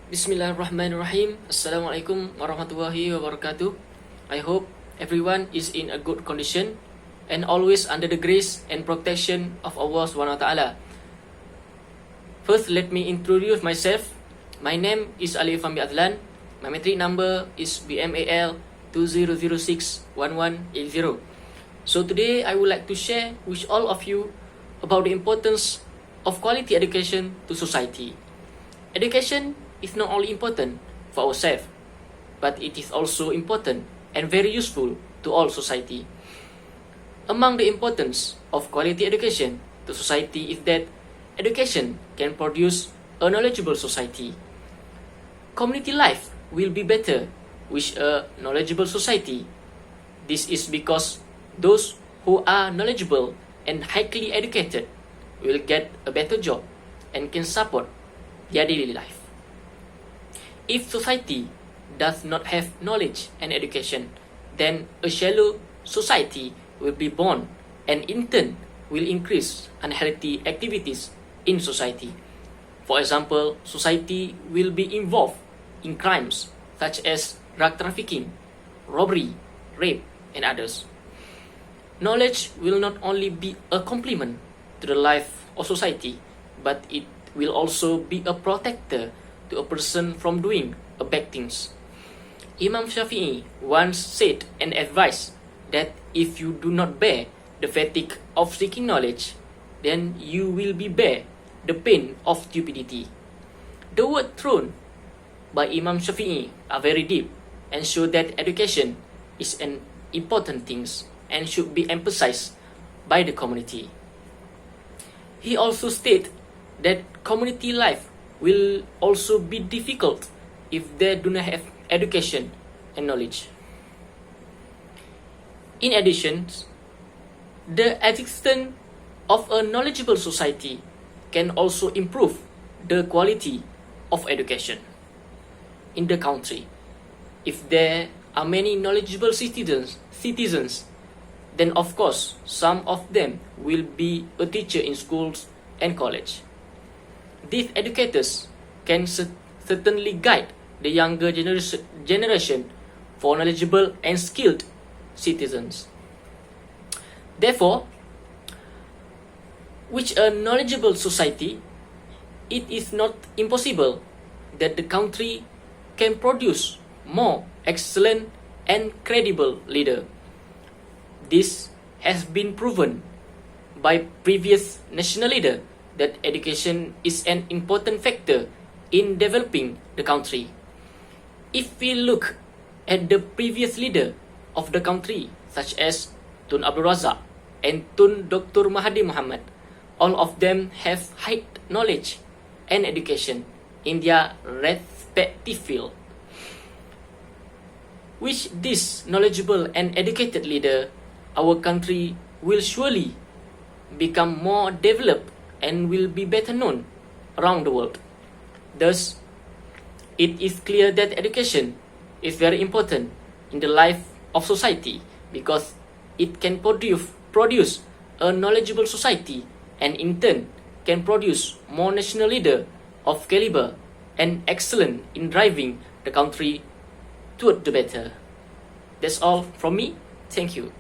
Bismillahirrahmanirrahim. Assalamualaikum warahmatullahi wabarakatuh. I hope everyone is in a good condition and always under the grace and protection of Allah Subhanahu wa Ta'ala. First, let me introduce myself. My name is Ali Fambi Adlan. My metric number is BMAL 20061180. So today I would like to share with all of you about the importance of quality education to society. Education is not only important for ourselves, but it is also important and very useful to all society. Among the importance of quality education to society is that education can produce a knowledgeable society. Community life will be better with a knowledgeable society. This is because those who are knowledgeable and highly educated will get a better job and can support their daily life. If society does not have knowledge and education, then a shallow society will be born and in turn will increase unhealthy activities in society. For example, society will be involved in crimes such as drug trafficking, robbery, rape, and others. Knowledge will not only be a complement to the life of society, but it will also be a protector to a person from doing bad things. Imam Shafi'i once said and advised that if you do not bear the fatigue of seeking knowledge, then you will be bear the pain of stupidity. The words thrown by Imam Shafi'i are very deep and show that education is an important thing and should be emphasized by the community. He also stated that community life will also be difficult if they do not have education and knowledge. In addition, the existence of a knowledgeable society can also improve the quality of education in the country. If there are many knowledgeable citizens, then of course some of them will be a teacher in schools and college. These educators can certainly guide the younger generation for knowledgeable and skilled citizens. Therefore, with a knowledgeable society, it is not impossible that the country can produce more excellent and credible leaders. This has been proven by previous national leaders that education is an important factor in developing the country. If we look at the previous leader of the country, such as Tun Abdul Razak and Tun Dr. Mahathir Mohamad, all of them have high knowledge and education in their respective field. With this knowledgeable and educated leader, our country will surely become more developed and will be better known around the world. Thus, it is clear that education is very important in the life of society because it can produce a knowledgeable society and in turn can produce more national leaders of caliber and excellent in driving the country toward the better. That's all from me. Thank you.